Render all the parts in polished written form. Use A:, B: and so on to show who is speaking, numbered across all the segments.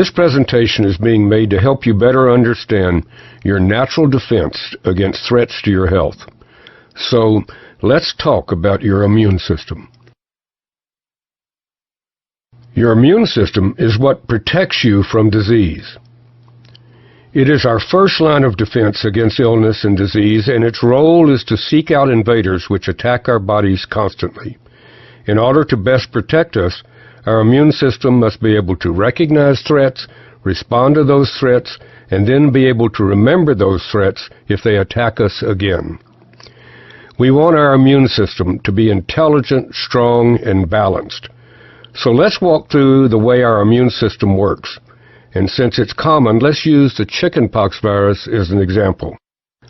A: This presentation is being made to help you better understand your natural defense against threats to your health. So, let's talk about your immune system. Your immune system is what protects you from disease. It is our first line of defense against illness and disease, and its role is to seek out invaders which attack our bodies constantly. In order to best protect us, our immune system must be able to recognize threats, respond to those threats, and then be able to remember those threats if they attack us again. We want our immune system to be intelligent, strong, and balanced. So let's walk through the way our immune system works. And since it's common, let's use the chickenpox virus as an example.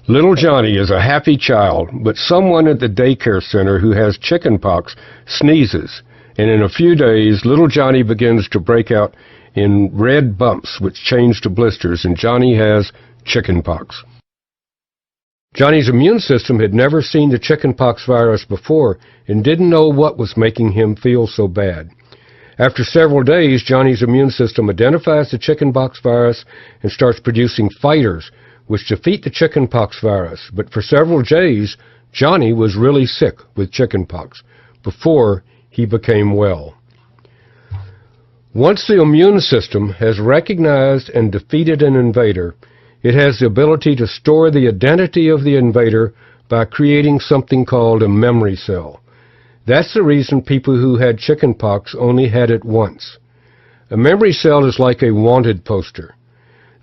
A: Little Johnny is a happy child, but someone at the daycare center who has chickenpox sneezes, and in a few days, little Johnny begins to break out in red bumps which change to blisters, and Johnny has chickenpox. Johnny's immune system had never seen the chickenpox virus before and didn't know what was making him feel so bad. After several days, Johnny's immune system identifies the chickenpox virus and starts producing fighters which defeat the chickenpox virus. But for several days, Johnny was really sick with chickenpox before he became well. Once the immune system has recognized and defeated an invader, it has the ability to store the identity of the invader by creating something called a memory cell. That's the reason people who had chickenpox only had it once. A memory cell is like a wanted poster.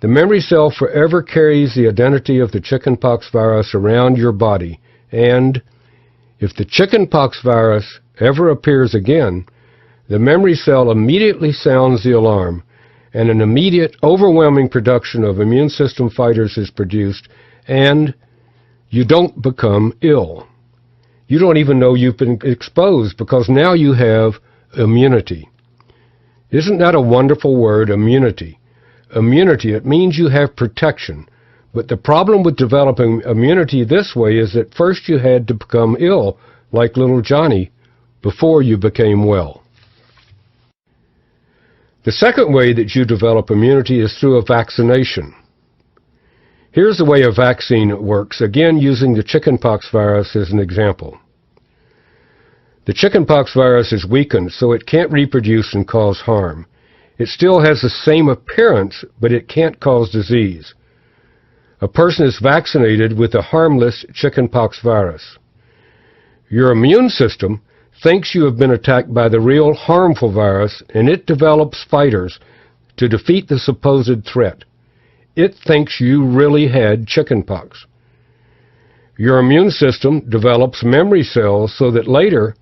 A: The memory cell forever carries the identity of the chickenpox virus around your body, and if the chickenpox virus ever appears again, the memory cell immediately sounds the alarm, and an immediate, overwhelming production of immune system fighters is produced, and you don't become ill. You don't even know you've been exposed because now you have immunity. Isn't that a wonderful word, immunity? Immunity, it means you have protection. But the problem with developing immunity this way is that first you had to become ill, like little Johnny, before you became well. The second way that you develop immunity is through a vaccination. Here's the way a vaccine works, again using the chickenpox virus as an example. The chickenpox virus is weakened, so it can't reproduce and cause harm. It still has the same appearance, but it can't cause disease. A person is vaccinated with a harmless chickenpox virus. Your immune system thinks you have been attacked by the real harmful virus, and it develops fighters to defeat the supposed threat. It thinks you really had chickenpox. Your immune system develops memory cells so that later,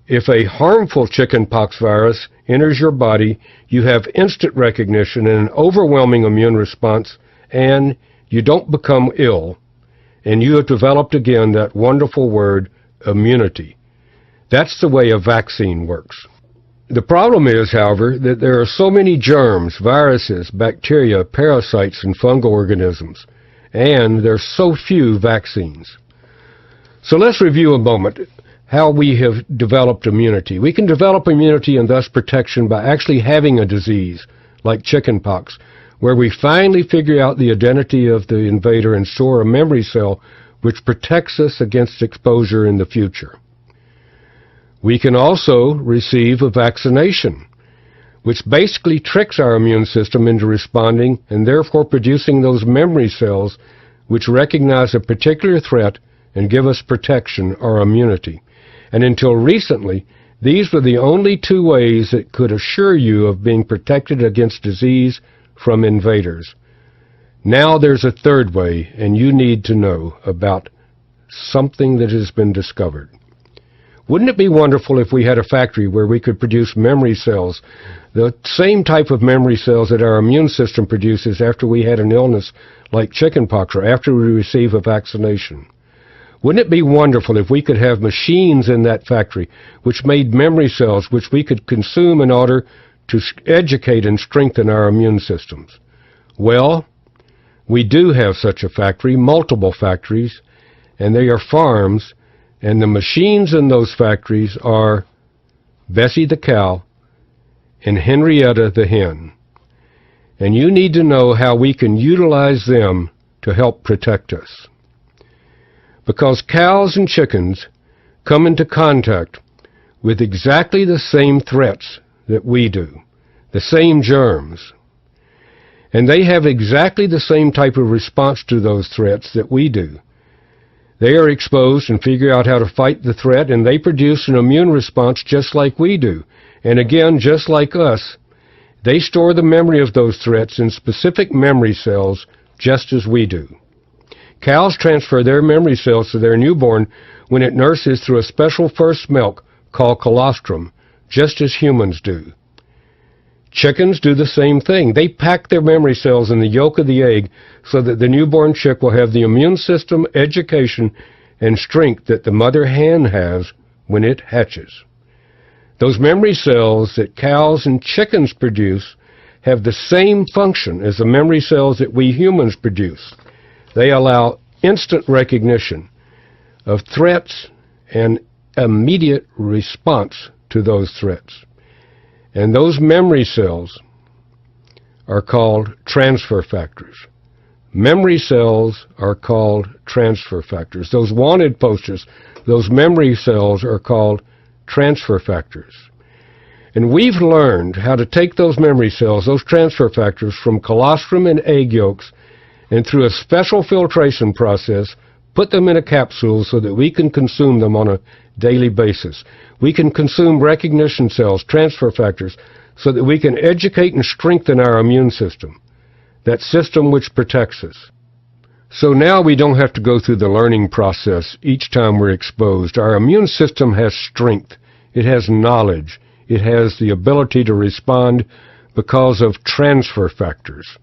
A: if a harmful chickenpox virus enters your body, you have instant recognition and an overwhelming immune response, and you don't become ill, and you have developed again that wonderful word, immunity. That's the way a vaccine works. The problem is, however, that there are so many germs, viruses, bacteria, parasites, and fungal organisms, and there are so few vaccines. So let's review a moment how we have developed immunity. We can develop immunity and thus protection by actually having a disease, like chickenpox, where we finally figure out the identity of the invader and store a memory cell which protects us against exposure in the future. We can also receive a vaccination, which basically tricks our immune system into responding and therefore producing those memory cells which recognize a particular threat and give us protection or immunity. And until recently, these were the only two ways that could assure you of being protected against disease from invaders. Now there's a third way, and you need to know about something that has been discovered. Wouldn't it be wonderful if we had a factory where we could produce memory cells, the same type of memory cells that our immune system produces after we had an illness like chickenpox or after we receive a vaccination? Wouldn't it be wonderful if we could have machines in that factory which made memory cells which we could consume in order to educate and strengthen our immune systems? Well, we do have such a factory, multiple factories, and they are farms, and the machines in those factories are Bessie the cow and Henrietta the hen. and you need to know how we can utilize them to help protect us. Because cows and chickens come into contact with exactly the same threats that we do, the same germs, and they have exactly the same type of response to those threats that we do. They are exposed and figure out how to fight the threat, and they produce an immune response just like we do. And again, just like us, they store the memory of those threats in specific memory cells just as we do. Cows transfer their memory cells to their newborn when it nurses through a special first milk called colostrum, just as humans do. Chickens do the same thing. They pack their memory cells in the yolk of the egg so that the newborn chick will have the immune system, education, and strength that the mother hen has when it hatches. Those memory cells that cows and chickens produce have the same function as the memory cells that we humans produce. They allow instant recognition of threats and immediate response to those threats. And those memory cells are called transfer factors. Memory cells are called transfer factors. Those wanted posters, those memory cells are called transfer factors. And we've learned how to take those memory cells, those transfer factors, from colostrum and egg yolks, and through a special filtration process, put them in a capsule so that we can consume them on a daily basis. We can consume recognition cells, transfer factors, so that we can educate and strengthen our immune system, that system which protects us. So now we don't have to go through the learning process each time we're exposed. Our immune system has strength. It has knowledge. It has the ability to respond because of transfer factors.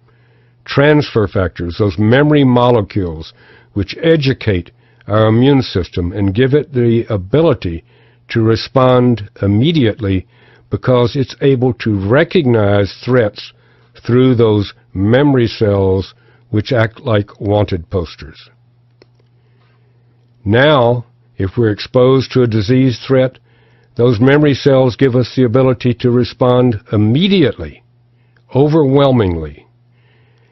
A: Transfer factors, those memory molecules which educate our immune system and give it the ability to respond immediately because it's able to recognize threats through those memory cells which act like wanted posters. Now, if we're exposed to a disease threat, those memory cells give us the ability to respond immediately, overwhelmingly,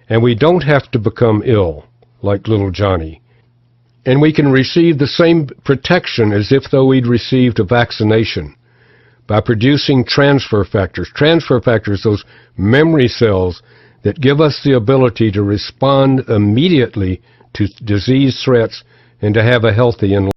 A: and we don't have to become ill like little Johnny. And we can receive the same protection as if though we'd received a vaccination by producing transfer factors. Transfer factors, those memory cells that give us the ability to respond immediately to disease threats and to have a healthy and